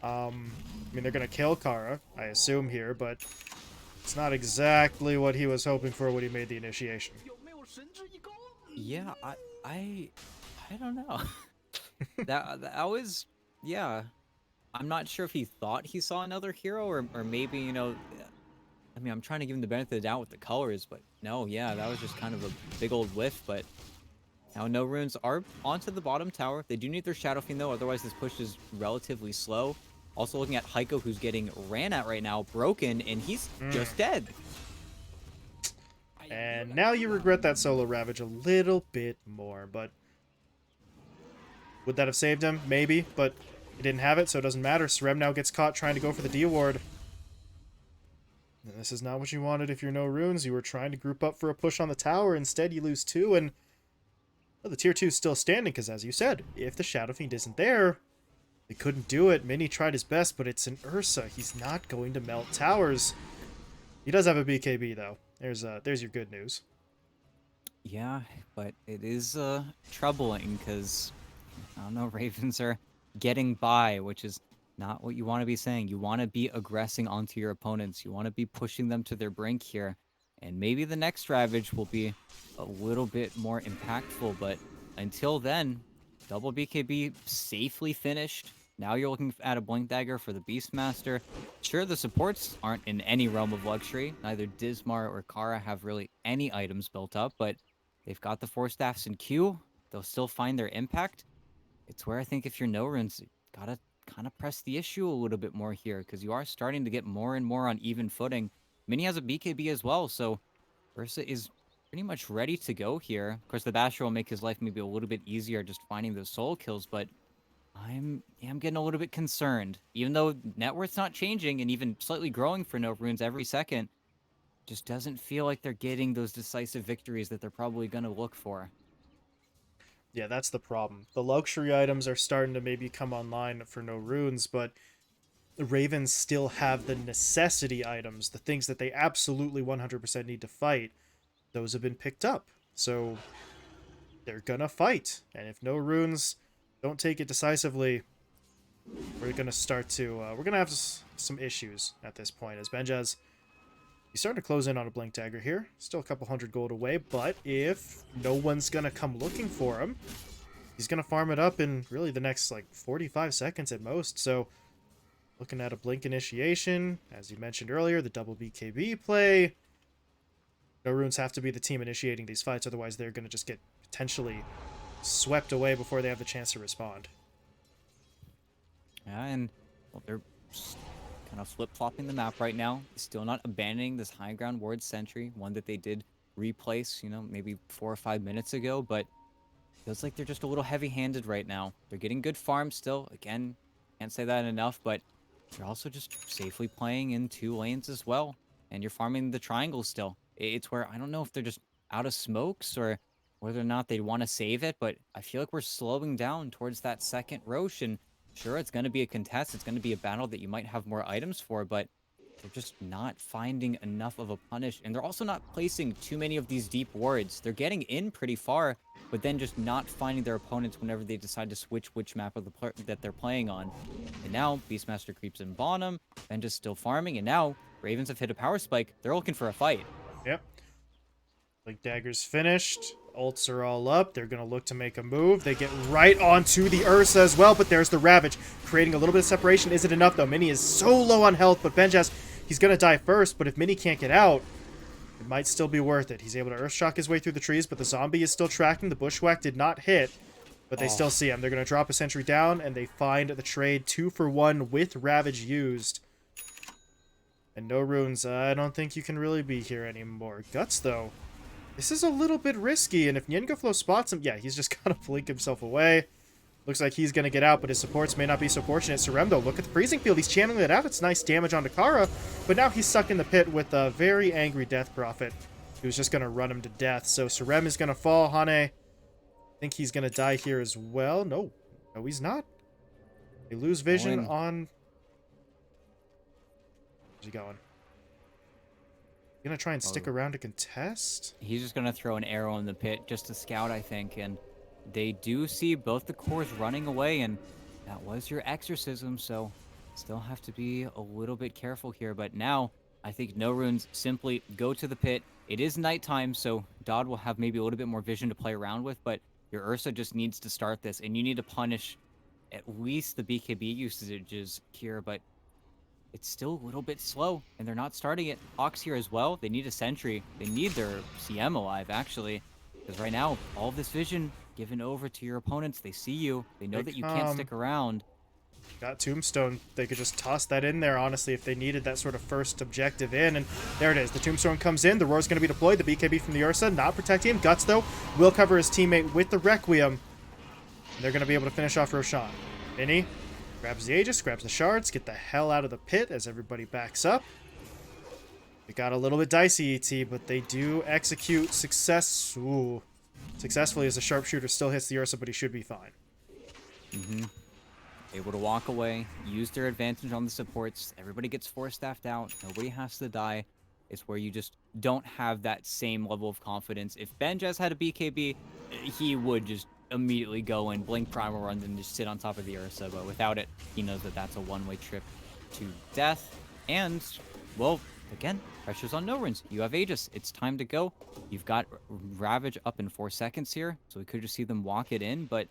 Speaker 1: I mean, they're going to kill Kara, I assume here, but... it's not exactly what he was hoping for when he made the initiation.
Speaker 2: Yeah, I don't know. that was, yeah. I'm not sure if he thought he saw another hero, or maybe, you know, I mean, I'm trying to give him the benefit of the doubt with the colors, but no, yeah, that was just kind of a big old whiff. But now NoRunes are onto the bottom tower. They do need their Shadow Fiend though, otherwise this push is relatively slow. Also looking at Heiko, who's getting ran at right now, broken, and he's just dead.
Speaker 1: And now you regret that solo ravage a little bit more, but Would that have saved him? Maybe, but he didn't have it, so it doesn't matter. Sarem now gets caught trying to go for the D ward. And this is not what you wanted if you're no runes. You were trying to group up for a push on the tower. Instead, you lose 2, and well, the tier 2 is still standing, because as you said, if the Shadow Fiend isn't there, they couldn't do it. Mini tried his best, but it's an Ursa. He's not going to melt towers. He does have a BKB, though. There's your good news.
Speaker 2: Yeah, but it is troubling because I don't know, Ravens are getting by, which is not what you want to be saying. You want to be aggressing onto your opponents. You want to be pushing them to their brink here. And maybe the next Ravage will be a little bit more impactful, but until then, double BKB safely finished. Now you're looking at a Blink Dagger for the Beastmaster. Sure, the supports aren't in any realm of luxury. Neither Dismar or Kara have really any items built up, but they've got the 4 staffs in queue. They'll still find their impact. It's where I think if you're NoRunes, you gotta kind of press the issue a little bit more here, because you are starting to get more and more on even footing. Mini has a BKB as well, so Ursa is pretty much ready to go here. Of course, the Basher will make his life maybe a little bit easier just finding those soul kills, but I'm getting a little bit concerned. Even though net worth's not changing and even slightly growing for NoRunes every second, just doesn't feel like they're getting those decisive victories that they're probably going to look for.
Speaker 1: Yeah, that's the problem. The luxury items are starting to maybe come online for no runes, but the Ravens still have the necessity items, the things that they absolutely 100% need to fight. Those have been picked up. So they're gonna fight. And if no runes don't take it decisively, we're gonna start to we're gonna have some issues at this point, as Benjaz, he's starting to close in on a Blink Dagger here. Still a couple hundred gold away, but if no one's going to come looking for him, he's going to farm it up in really the next, like, 45 seconds at most. So, looking at a Blink initiation, as you mentioned earlier, the double BKB play. No runes have to be the team initiating these fights, otherwise they're going to just get potentially swept away before they have the chance to respond.
Speaker 2: Yeah, and well, they're kind of flip-flopping the map right now. Still not abandoning this high ground ward sentry, one that they did replace, you know, maybe 4 or 5 minutes ago, but feels like they're just a little heavy-handed right now. They're getting good farms still. Again, can't say that enough, but they're also just safely playing in 2 lanes as well, and you're farming the triangle still. It's where I don't know if they're just out of smokes or whether or not they want to save it, but I feel like we're slowing down towards that second Roche, and sure, it's going to be a contest. It's going to be a battle that you might have more items for, but they're just not finding enough of a punish. And they're also not placing too many of these deep wards. They're getting in pretty far, but then just not finding their opponents whenever they decide to switch which map of that they're playing on. And now, Beastmaster creeps in bottom, Benja's still farming, and now Ravens have hit a power spike. They're looking for a fight.
Speaker 1: Yep. Blink Dagger's finished. Ults are all up. They're going to look to make a move. They get right onto the Ursa as well, but there's the Ravage, creating a little bit of separation. Is it enough, though? Mini is so low on health, but Benjaz, he's going to die first, but if Mini can't get out, it might still be worth it. He's able to Earthshock his way through the trees, but the zombie is still tracking. The Bushwhack did not hit, but they still see him. They're going to drop a sentry down, and they find the trade 2 for 1 with Ravage used. And no runes. I don't think you can really be here anymore. Guts, though. This is a little bit risky, and if Nyengaflo spots him, yeah, he's just gonna blink himself away. Looks like he's gonna get out, but his supports may not be so fortunate. Sarem, though, look at the freezing field. He's channeling it out. It's nice damage onto Kara, but now he's stuck in the pit with a very angry Death Prophet, who's just gonna run him to death. So Sarem is gonna fall. Hane, I think he's gonna die here as well. No, he's not. They lose vision on... Where's he going? Gonna try and stick around to contest?
Speaker 2: He's just gonna throw an arrow in the pit just to scout, I think, and they do see both the cores running away, and that was your exorcism, so still have to be a little bit careful here. But now I think NoRunes simply go to the pit. It is nighttime, so Dodd will have maybe a little bit more vision to play around with, but your Ursa just needs to start this, and you need to punish at least the BKB usages here, but it's still a little bit slow, and they're not starting it. Hawks here as well. They need a sentry. They need their CM alive, actually, because right now, all of this vision given over to your opponents. They see you. They know that you can't stick around.
Speaker 1: Got Tombstone. They could just toss that in there, honestly, if they needed that sort of first objective in. And there it is. The Tombstone comes in. The Roar's going to be deployed. The BKB from the Ursa not protecting him. Guts, though, will cover his teammate with the Requiem. And they're going to be able to finish off Roshan. Mini grabs the Aegis, grabs the shards, get the hell out of the pit as everybody backs up. It got a little bit dicey, ET, but they do execute successfully as the sharpshooter still hits the Ursa, but he should be fine.
Speaker 2: Able to walk away, use their advantage on the supports. Everybody gets force-staffed out. Nobody has to die. It's where you just don't have that same level of confidence. If Benjaz had a BKB, he would just immediately go and blink primal runs and just sit on top of the Ursa. But without it, he knows that that's a one-way trip to death. And, well, again, pressure's on NoRunes. You have Aegis. It's time to go. You've got Ravage up in 4 seconds here, so we could just see them walk it in, but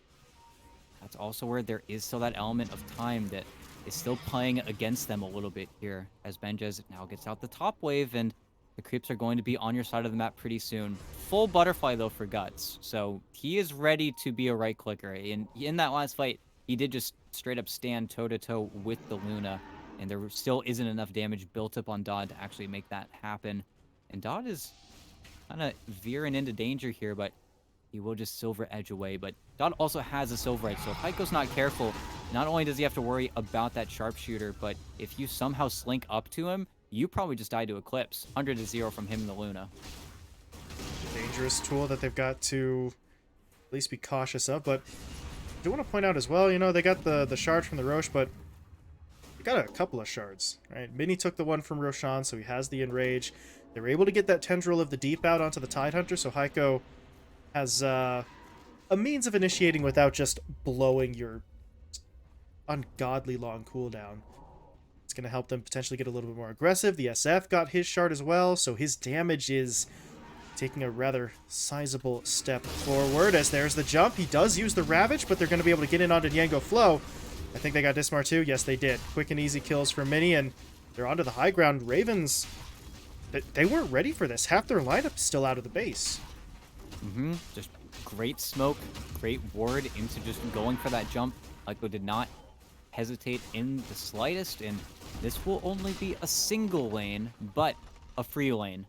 Speaker 2: that's also where there is still that element of time that is still playing against them a little bit here, as Benjaz now gets out the top wave, and the creeps are going to be on your side of the map pretty soon. Full butterfly, though, for Guts, so he is ready to be a right-clicker. In that last fight, he did just straight up stand toe-to-toe with the Luna, and there still isn't enough damage built up on Dodd to actually make that happen. And Dodd is kind of veering into danger here, but he will just Silver Edge away. But Dodd also has a Silver Edge, so if Heiko's not careful, not only does he have to worry about that sharpshooter, but if you somehow slink up to him, you probably just die to Eclipse. 100-0 from him and the Luna.
Speaker 1: Dangerous tool that they've got to at least be cautious of, but I do want to point out as well, you know, they got the shard from the Roche, but they got a couple of shards, right? Mini took the one from Roshan, so he has the Enrage. They were able to get that Tendril of the Deep out onto the Tidehunter, so Heiko has a means of initiating without just blowing your ungodly long cooldown. It's going to help them potentially get a little bit more aggressive. The SF got his shard as well, so his damage is taking a rather sizable step forward. As there's the jump, he does use the Ravage, but they're going to be able to get in onto Django Flow. I think they got Dismar too. Yes, they did. Quick and easy kills for Mini, and they're onto the high ground. Ravens, they weren't ready for this. Half their lineup is still out of the base.
Speaker 2: Just great smoke, great ward into just going for that jump. Heiko did not hesitate in the slightest, and this will only be a single lane, but a free lane.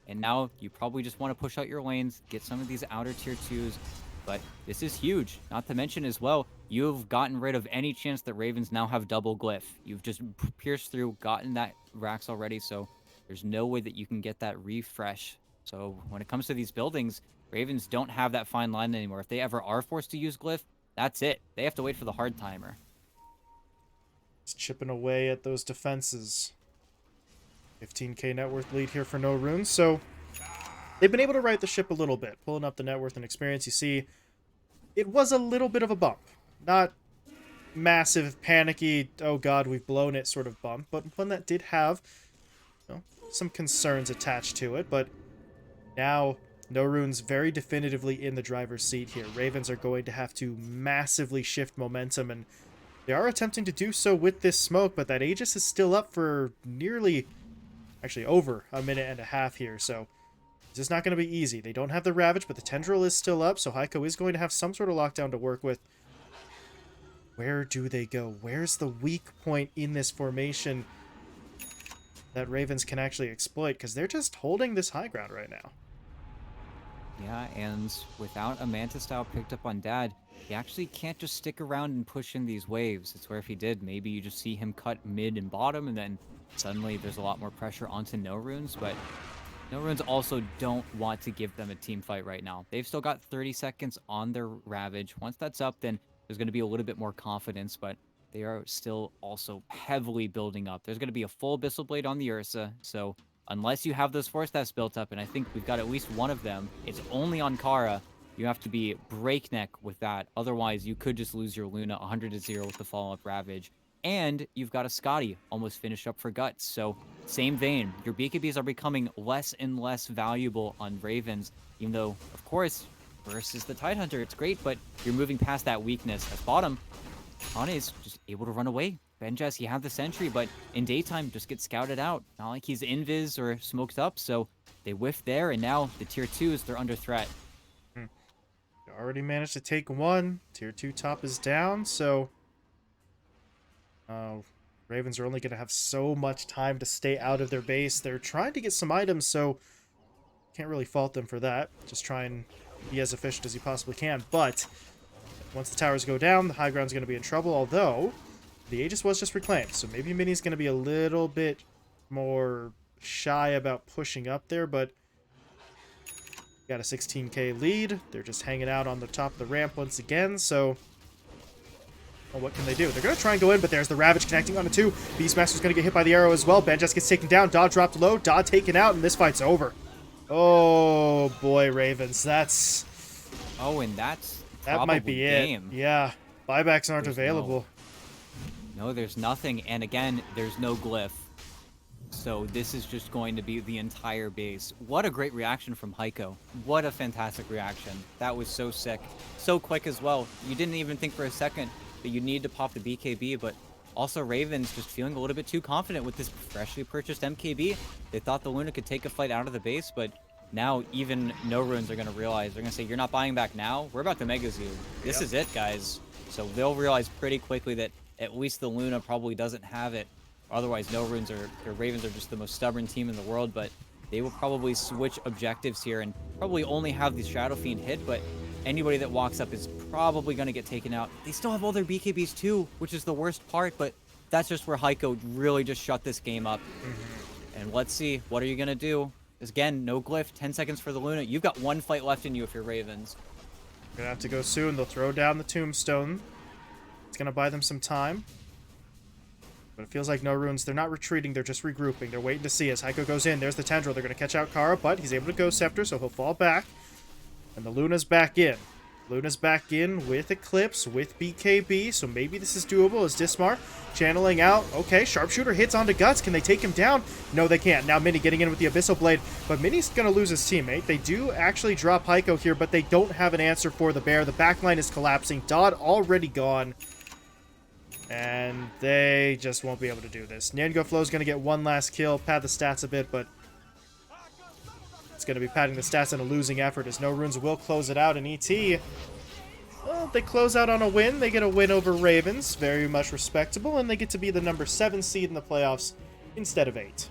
Speaker 2: And now you probably just want to push out your lanes, get some of these outer tier 2s, but this is huge. Not to mention as well, you've gotten rid of any chance that Ravens now have double glyph. You've just pierced through, gotten that Rax already, so there's no way that you can get that refresh. So when it comes to these buildings, Ravens don't have that fine line anymore. If they ever are forced to use glyph, that's it. They have to wait for the hard timer.
Speaker 1: It's chipping away at those defenses. 15k net worth lead here for NoRunes, so they've been able to right the ship a little bit, pulling up the net worth and experience. You see, it was a little bit of a bump. Not massive, panicky, oh god, we've blown it sort of bump, but one that did have, you know, some concerns attached to it. But now NoRunes very definitively in the driver's seat here. Ravens are going to have to massively shift momentum, and they are attempting to do so with this smoke, but that Aegis is still up for nearly, actually over a minute and a half here, so this is not going to be easy. They don't have the Ravage, but the Tendril is still up, so Heiko is going to have some sort of lockdown to work with. Where do they go? Where's the weak point in this formation that Ravens can actually exploit? Because they're just holding this high ground right now.
Speaker 2: Yeah, and without a Manta style picked up on Dad, he actually can't just stick around and push in these waves. It's where if he did, maybe you just see him cut mid and bottom, and then suddenly there's a lot more pressure onto NoRunes, but NoRunes also don't want to give them a team fight right now. They've still got 30 seconds on their Ravage. Once that's up, then there's going to be a little bit more confidence, but they are still also heavily building up. There's going to be a full Abyssal Blade on the Ursa, so unless you have those Force Staffs built up, and I think we've got at least one of them, it's only on Kara. You have to be breakneck with that. Otherwise, you could just lose your Luna 100-0 with the follow-up Ravage. And you've got a Scotty almost finished up for Guts. So, same vein. Your BKBs are becoming less and less valuable on Ravens. Even though, of course, versus the Tidehunter, it's great, but you're moving past that weakness. At bottom, Hane is just able to run away. Benjaz, he had the Sentry, but in daytime, just gets scouted out. Not like he's invis or smoked up, so they whiff there, and now the tier 2s, they're under threat.
Speaker 1: They already managed to take one. Tier 2 top is down, so Ravens are only going to have so much time to stay out of their base. They're trying to get some items, so can't really fault them for that. Just try and be as efficient as you possibly can, but Once the towers go down, the high ground's going to be in trouble, although the Aegis was just reclaimed, so maybe Mini's going to be a little bit more shy about pushing up there, but got a 16k lead. They're just hanging out on the top of the ramp once again, so well, what can they do? They're going to try and go in, but there's the Ravage connecting on the two. Beastmaster's going to get hit by the arrow as well. Benjas gets taken down. Dodd dropped low. Dodd taken out, and this fight's over. Oh, boy, Ravens.
Speaker 2: Oh, and that's
Speaker 1: That might
Speaker 2: probably
Speaker 1: be it.
Speaker 2: game.
Speaker 1: Yeah. Buybacks aren't
Speaker 2: There's
Speaker 1: available.
Speaker 2: No, there's nothing. And again, there's no glyph. So this is just going to be the entire base. What a great reaction from Heiko. What a fantastic reaction. That was so sick. So quick as well. You didn't even think for a second that you need to pop the BKB, but also Ravens just feeling a little bit too confident with this freshly purchased MKB. They thought the Luna could take a fight out of the base, but now even NoRunes are going to realize. They're going to say, you're not buying back now? We're about to Mega Zoo. This is it, guys. So they'll realize pretty quickly that at least the Luna probably doesn't have it. Otherwise, NoRunes or Ravens are just the most stubborn team in the world, but they will probably switch objectives here and probably only have the Shadow Fiend hit, but anybody that walks up is probably going to get taken out. They still have all their BKBs too, which is the worst part, but that's just where Heiko really just shut this game up. And let's see, what are you going to do? Again, no glyph, 10 seconds for the Luna. You've got one fight left in you if you're Ravens.
Speaker 1: Gonna have to go soon. They'll throw down the tombstone. It's gonna buy them some time. But it feels like NoRunes, they're not retreating, they're just regrouping. They're waiting to see as Heiko goes in. There's the Tendril. They're going to catch out Kara, but he's able to go Scepter, so he'll fall back. And the Luna's back in. Luna's back in with Eclipse, with BKB, so maybe this is doable as Dismar channeling out. Okay, Sharpshooter hits onto Guts. Can they take him down? No, they can't. Now Mini getting in with the Abyssal Blade, but Mini's going to lose his teammate. They do actually drop Heiko here, but they don't have an answer for the bear. The backline is collapsing. Dodd already gone. And they just won't be able to do this. Niango Flow's going to get one last kill, pad the stats a bit, but it's going to be padding the stats in a losing effort as NoRunes will close it out. And ET, well, they close out on a win. They get a win over Ravens, very much respectable, and they get to be the number 7 seed in the playoffs instead of 8.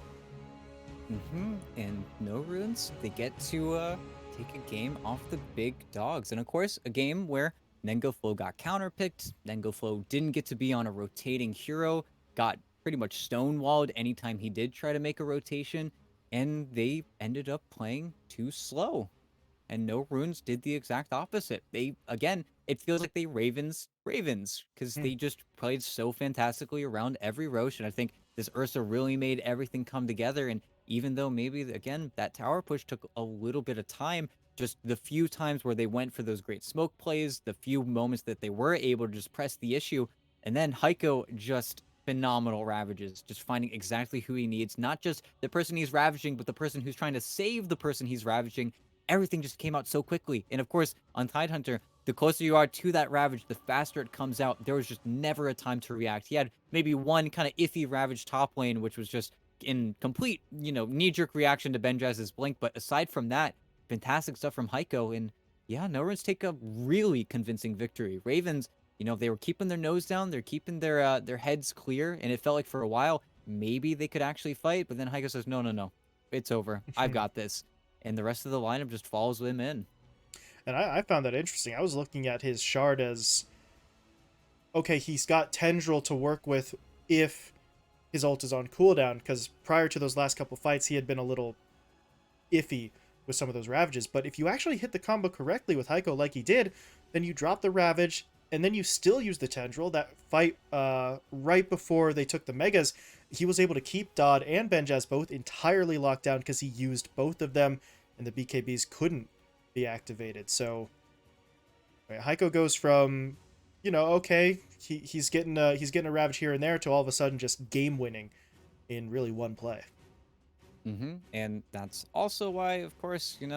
Speaker 2: And NoRunes, they get to take a game off the big dogs. And of course, a game where Nengoflo got counterpicked. Nengoflo didn't get to be on a rotating hero, got pretty much stonewalled anytime he did try to make a rotation, and they ended up playing too slow. And NoRunes did the exact opposite. They, again, it feels like they Ravens, because they just played so fantastically around every Roche, and I think this Ursa really made everything come together, and even though maybe, again, that tower push took a little bit of time, just the few times where they went for those great smoke plays, the few moments that they were able to just press the issue, and then Heiko just phenomenal ravages, just finding exactly who he needs, not just the person he's ravaging, but the person who's trying to save the person he's ravaging. Everything just came out so quickly. And of course, on Tidehunter, the closer you are to that ravage, the faster it comes out. There was just never a time to react. He had maybe one kind of iffy ravage top lane, which was just in complete, knee-jerk reaction to Benjaz's blink. But aside from that, fantastic stuff from Heiko. And yeah, NoRunes take a really convincing victory. Ravens, they were keeping their nose down. They're keeping their heads clear. And it felt like for a while, maybe they could actually fight. But then Heiko says, no, no, no. It's over. I've got this. And the rest of the lineup just follows them in.
Speaker 1: And I found that interesting. I was looking at his shard as, okay, he's got Tendril to work with if his ult is on cooldown, because prior to those last couple fights, he had been a little iffy with some of those Ravages. But if you actually hit the combo correctly with Heiko like he did, then you drop the Ravage, and then you still use the Tendril. That fight right before they took the Megas, he was able to keep Dodd and Benjaz both entirely locked down because he used both of them, and the BKBs couldn't be activated. So Heiko goes from, okay, he's getting a Ravage here and there to all of a sudden just game winning in really one play.
Speaker 2: And that's also why, of course, you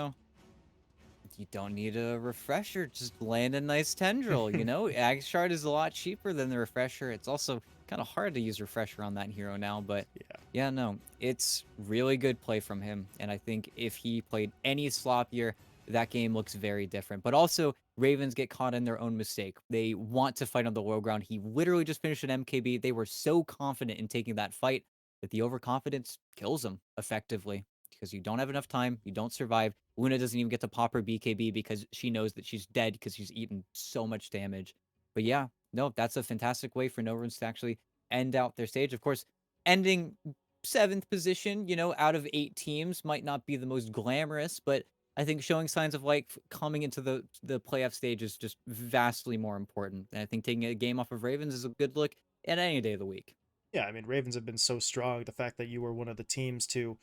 Speaker 2: don't need a refresher. Just land a nice Tendril, Ag Shard is a lot cheaper than the refresher. It's also kind of hard to use refresher on that hero now, but yeah, no, it's really good play from him. And I think if he played any sloppier, that game looks very different. But also, Ravens get caught in their own mistake. They want to fight on the low ground. He literally just finished an MKB. They were so confident in taking that fight that the overconfidence kills them effectively because you don't have enough time. You don't survive. Luna doesn't even get to pop her BKB because she knows that she's dead because she's eaten so much damage. But yeah, no, that's a fantastic way for NoRunes to actually end out their stage. Of course, ending seventh position, out of 8 teams might not be the most glamorous, but I think showing signs of life coming into the playoff stage is just vastly more important. And I think taking a game off of Ravens is a good look at any day of the week.
Speaker 1: Yeah, I mean, Ravens have been so strong. The fact that you were one of the teams to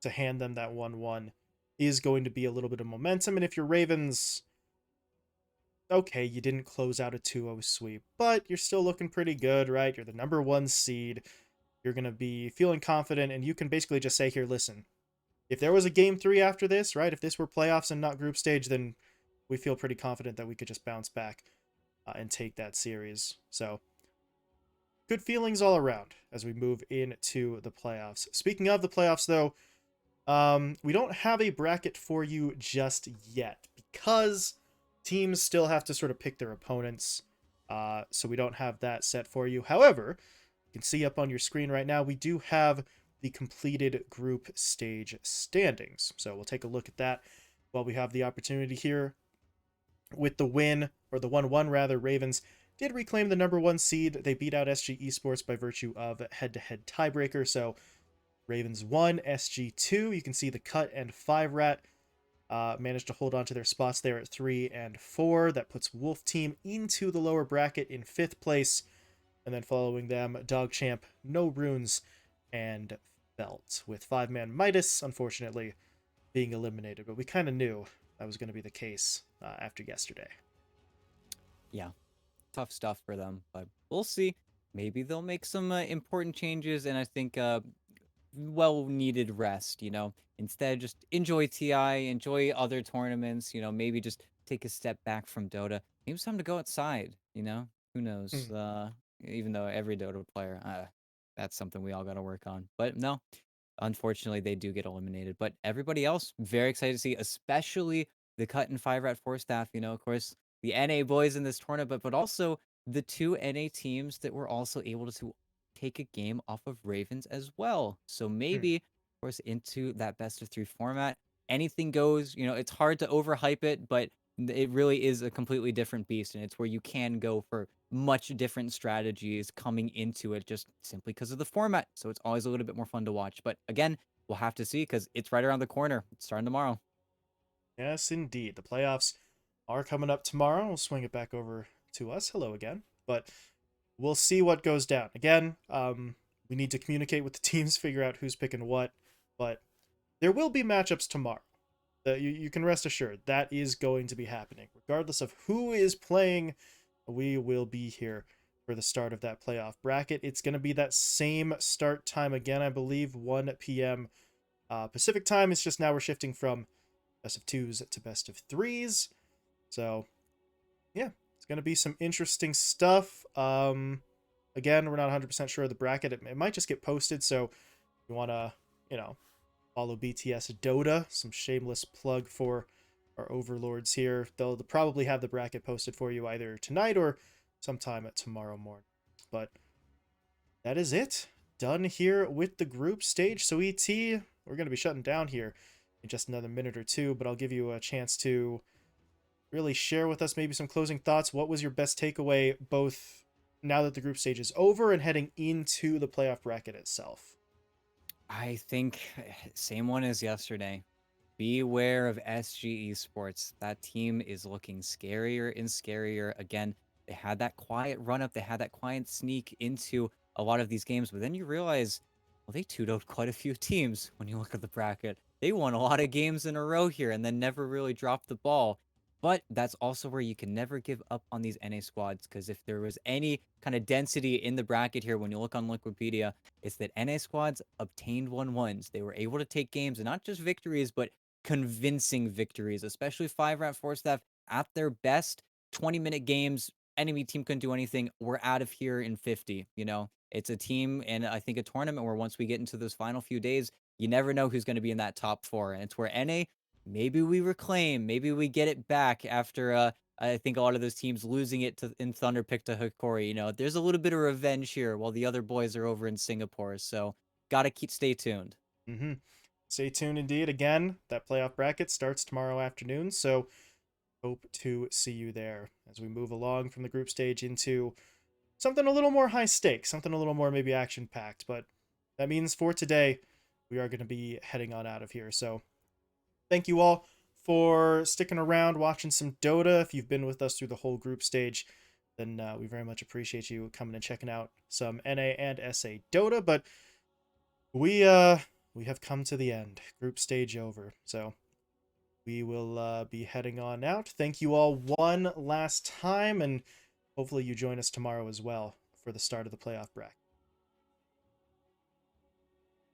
Speaker 1: hand them that 1-1 is going to be a little bit of momentum. And if you're Ravens, okay, you didn't close out a 2-0 sweep, but you're still looking pretty good, right? You're the number 1 seed. You're going to be feeling confident, and you can basically just say, here, listen, if there was a game 3 after this, right? If this were playoffs and not group stage, then we feel pretty confident that we could just bounce back and take that series. So, good feelings all around as we move into the playoffs. Speaking of the playoffs, though, we don't have a bracket for you just yet because teams still have to sort of pick their opponents. So we don't have that set for you. However, you can see up on your screen right now, we do have the completed group stage standings. So we'll take a look at that while we have the opportunity here. With the win, or the 1-1 rather, Ravens did reclaim the number 1 seed. They beat out SG Esports by virtue of head-to-head tiebreaker. So Ravens 1, SG 2. You can see the Cut and 5-Rat managed to hold on to their spots there at 3 and 4. That puts Wolf Team into the lower bracket in 5th place. And then following them, Dog Champ, NoRunes, and Belt, with 5-man Midas, unfortunately, being eliminated. But we kind of knew that was going to be the case after yesterday.
Speaker 2: Yeah, tough stuff for them, but we'll see. Maybe they'll make some important changes, and I think well needed rest. Instead, just enjoy TI, enjoy other tournaments. Maybe just take a step back from Dota. Maybe it's time to go outside. Who knows?
Speaker 1: Hmm.
Speaker 2: Even though every Dota player, that's something we all got to work on. But no, unfortunately, they do get eliminated. But everybody else, very excited to see, especially the Cut and 5-Rat 4 staff. Of course, the NA boys in this tournament, but also the two NA teams that were also able to take a game off of Ravens as well. So
Speaker 1: Hmm.
Speaker 2: maybe, of course, into that best of 3 format, anything goes. It's hard to overhype it, but it really is a completely different beast, and it's where you can go for much different strategies coming into it just simply because of the format. So it's always a little bit more fun to watch. But again, we'll have to see because it's right around the corner. It's starting tomorrow.
Speaker 1: Yes, indeed. The playoffs are coming up tomorrow. We'll swing it back over to us. Hello again. But we'll see what goes down. Again, we need to communicate with the teams, figure out who's picking what. But there will be matchups tomorrow. You can rest assured that is going to be happening. Regardless of who is playing, we will be here for the start of that playoff bracket. It's going to be that same start time again, I believe, 1 p.m. Pacific time. It's just now we're shifting from best of 2s to best of 3s. So, yeah, it's going to be some interesting stuff. Again, we're not 100% sure of the bracket. It might just get posted, so if you want to, you know, follow BTS Dota, some shameless plug for our overlords here. They'll probably have the bracket posted for you either tonight or sometime at tomorrow morning. But that is it. Done here with the group stage. So ET, we're going to be shutting down here in just another minute or two, but I'll give you a chance to really share with us maybe some closing thoughts. What was your best takeaway, both now that the group stage is over and heading into the playoff bracket itself?
Speaker 2: I think same one as yesterday. Beware of SG Esports. That team is looking scarier and scarier. Again, they had that quiet run up, they had that quiet sneak into a lot of these games, but then you realize, well, they 2 out quite a few teams when you look at the bracket. They won a lot of games in a row here and then never really dropped the ball. But that's also where you can never give up on these NA squads, because if there was any kind of density in the bracket here, when you look on Wikipedia, it's that NA squads obtained 1-1s. They were able to take games, and not just victories, but convincing victories, especially 5-Rat 4 staff at their best. 20-minute games, enemy team couldn't do anything. We're out of here in 50. It's a team, and I think a tournament where once we get into those final few days, you never know who's going to be in that top 4. And it's where NA, maybe we reclaim, maybe we get it back after I think a lot of those teams losing it to in Thunderpick to Hikori. There's a little bit of revenge here while the other boys are over in Singapore. So gotta stay tuned.
Speaker 1: Mm-hmm. Stay tuned indeed. Again, that playoff bracket starts tomorrow afternoon, so hope to see you there as we move along from the group stage into something a little more high stakes, something a little more maybe action packed. But that means for today, we are going to be heading on out of here. So thank you all for sticking around, watching some Dota. If you've been with us through the whole group stage, then we very much appreciate you coming and checking out some NA and SA Dota. But we have come to the end. Group stage over. So we will be heading on out. Thank you all one last time, and hopefully you join us tomorrow as well for the start of the playoff bracket.